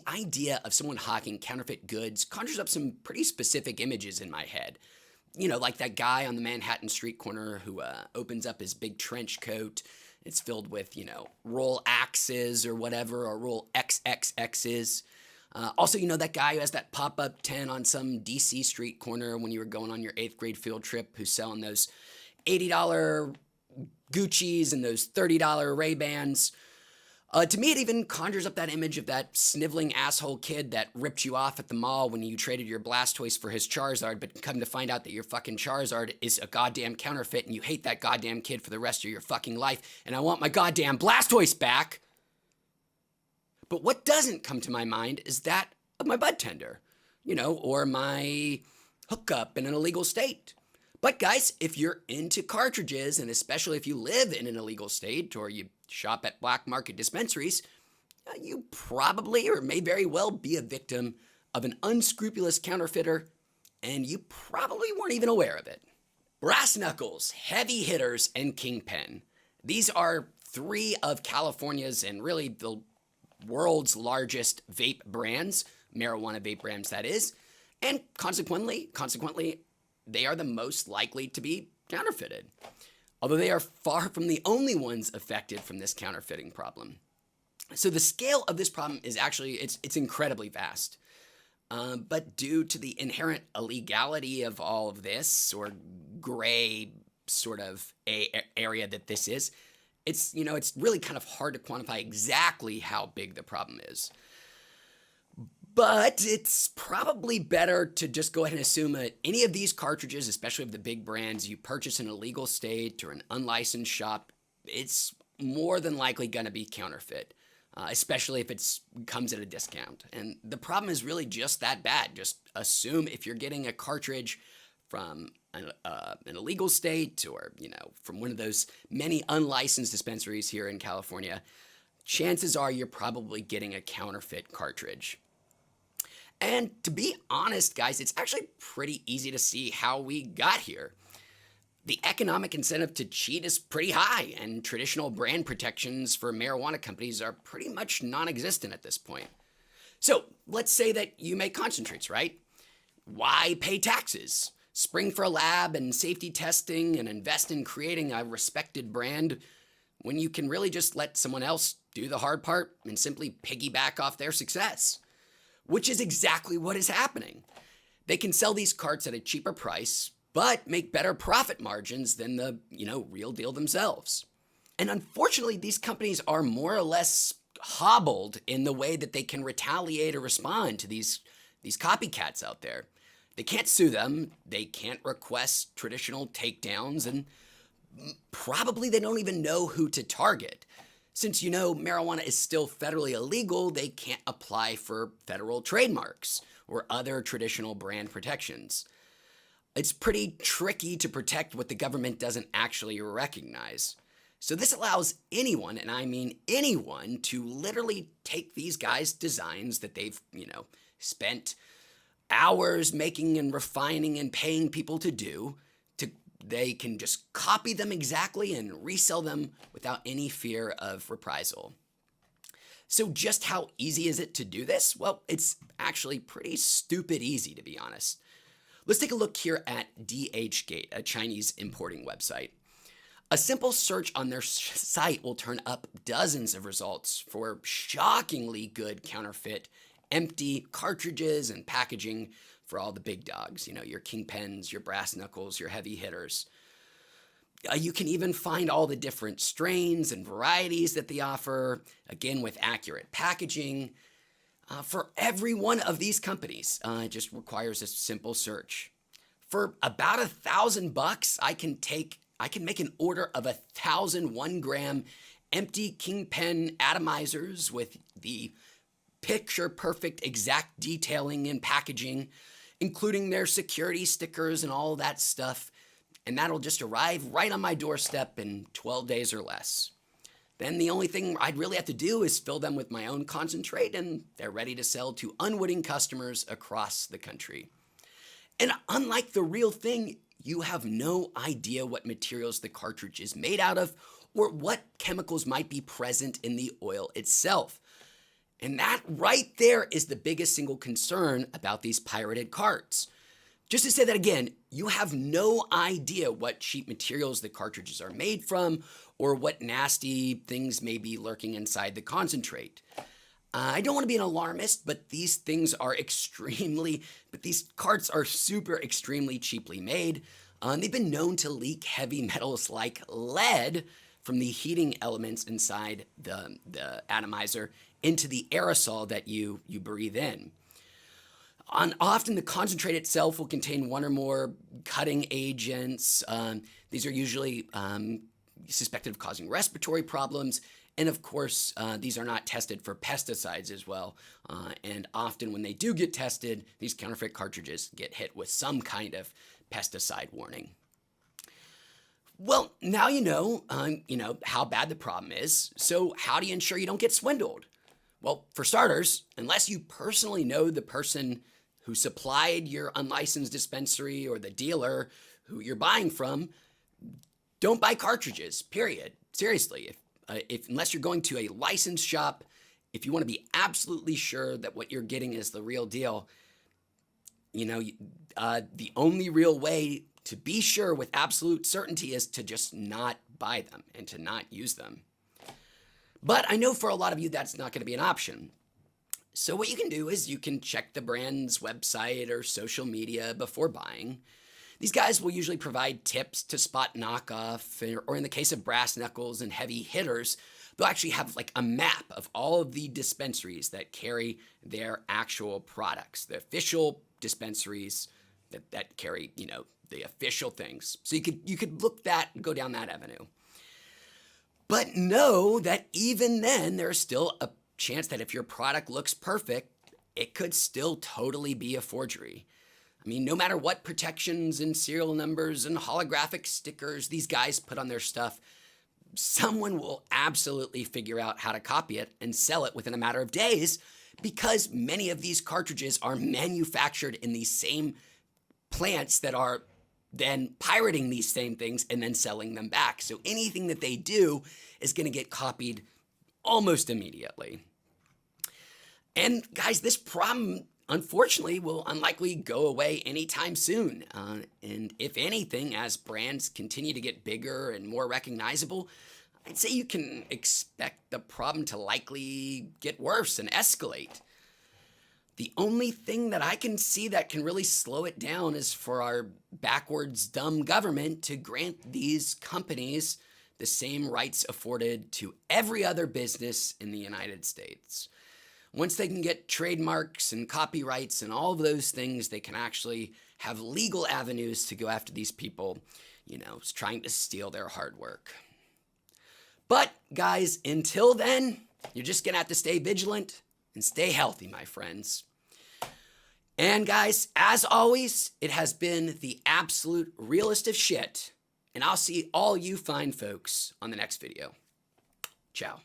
the idea of someone hawking counterfeit goods conjures up some pretty specific images in my head. You know, like that guy on the Manhattan street corner who opens up his big trench coat. It's filled with, roll axes or whatever, or roll XXXs. Also, that guy who has that pop-up tent on some DC street corner when you were going on your 8th grade field trip, who's selling those $80 Gucci's and those $30 Ray-Bans. To me, it even conjures up that image of that sniveling asshole kid that ripped you off at the mall when you traded your Blastoise for his Charizard, but come to find out that your fucking Charizard is a goddamn counterfeit and you hate that goddamn kid for the rest of your fucking life, and I want my goddamn Blastoise back. But what doesn't come to my mind is that of my bud tender, or my hookup in an illegal state. But guys, if you're into cartridges, and especially if you live in an illegal state or you shop at black market dispensaries, you probably or may very well be a victim of an unscrupulous counterfeiter, and you probably weren't even aware of it. Brass Knuckles, Heavy Hitters, and Kingpen. These are 3 of California's and really the world's largest vape brands, marijuana vape brands that is, and consequently, they are the most likely to be counterfeited, although they are far from the only ones affected from this counterfeiting problem. So the scale of this problem is actually, it's incredibly vast. But due to the inherent illegality of all of this, or gray sort of area that this is, it's really kind of hard to quantify exactly how big the problem is. But it's probably better to just go ahead and assume that any of these cartridges, especially of the big brands, you purchase in an illegal state or an unlicensed shop, it's more than likely going to be counterfeit, especially if it comes at a discount. And the problem is really just that bad. Just assume if you're getting a cartridge from an illegal state or, from one of those many unlicensed dispensaries here in California, chances are you're probably getting a counterfeit cartridge. And to be honest, guys, it's actually pretty easy to see how we got here. The economic incentive to cheat is pretty high, and traditional brand protections for marijuana companies are pretty much non-existent at this point. So let's say that you make concentrates, right? Why pay taxes, spring for a lab and safety testing, and invest in creating a respected brand when you can really just let someone else do the hard part and simply piggyback off their success? Which is exactly what is happening. They can sell these carts at a cheaper price, but make better profit margins than the, real deal themselves. And unfortunately, these companies are more or less hobbled in the way that they can retaliate or respond to these copycats out there. They can't sue them, they can't request traditional takedowns, and probably they don't even know who to target. Since marijuana is still federally illegal, they can't apply for federal trademarks or other traditional brand protections. It's pretty tricky to protect what the government doesn't actually recognize. So this allows anyone, and I mean anyone, to literally take these guys' designs that they've, spent hours making and refining and paying people to do, they can just copy them exactly and resell them without any fear of reprisal. So just how easy is it to do this? Well, it's actually pretty stupid easy, to be honest. Let's take a look here at DHgate, a Chinese importing website. A simple search on their site will turn up dozens of results for shockingly good counterfeit, empty cartridges and packaging for all the big dogs, your Kingpens, your Brass Knuckles, your Heavy Hitters. You can even find all the different strains and varieties that they offer, again with accurate packaging. For every one of these companies, it just requires a simple search. For about $1,000, I can make an order of 1,000 1-gram empty Kingpen atomizers with the picture-perfect exact detailing and packaging, including their security stickers and all that stuff, and that'll just arrive right on my doorstep in 12 days or less. Then the only thing I'd really have to do is fill them with my own concentrate, and they're ready to sell to unwitting customers across the country. And unlike the real thing, you have no idea what materials the cartridge is made out of or what chemicals might be present in the oil itself. And that right there is the biggest single concern about these pirated carts. Just to say that again, you have no idea what cheap materials the cartridges are made from or what nasty things may be lurking inside the concentrate. I don't want to be an alarmist, but these carts are super extremely cheaply made. They've been known to leak heavy metals like lead from the heating elements inside the atomizer into the aerosol that you breathe in. Often the concentrate itself will contain one or more cutting agents. These are usually suspected of causing respiratory problems. And of course, these are not tested for pesticides as well. And often when they do get tested, these counterfeit cartridges get hit with some kind of pesticide warning. Well, now you know how bad the problem is. So how do you ensure you don't get swindled? Well, for starters, unless you personally know the person who supplied your unlicensed dispensary or the dealer who you're buying from, don't buy cartridges, period. Seriously, unless you're going to a licensed shop, if you want to be absolutely sure that what you're getting is the real deal, the only real way to be sure with absolute certainty is to just not buy them and to not use them. But I know for a lot of you that's not going to be an option. So what you can do is you can check the brand's website or social media before buying. These guys will usually provide tips to spot knockoff, or in the case of brass knuckles and heavy hitters, they'll actually have like a map of all of the dispensaries that carry their actual products, the official dispensaries that carry, the official things. So you could look go down that avenue. But know that even then, there's still a chance that if your product looks perfect, it could still totally be a forgery. I mean, no matter what protections and serial numbers and holographic stickers these guys put on their stuff, someone will absolutely figure out how to copy it and sell it within a matter of days, because many of these cartridges are manufactured in these same plants that are then pirating these same things and then selling them back. So anything that they do is going to get copied almost immediately. And guys, this problem, unfortunately, will unlikely go away anytime soon. And if anything, as brands continue to get bigger and more recognizable, I'd say you can expect the problem to likely get worse and escalate. The only thing that I can see that can really slow it down is for our backwards, dumb government to grant these companies the same rights afforded to every other business in the United States. Once they can get trademarks and copyrights and all of those things, they can actually have legal avenues to go after these people, trying to steal their hard work. But guys, until then, you're just going to have to stay vigilant and stay healthy, my friends. And guys, as always, it has been the absolute realest of shit. And I'll see all you fine folks on the next video. Ciao.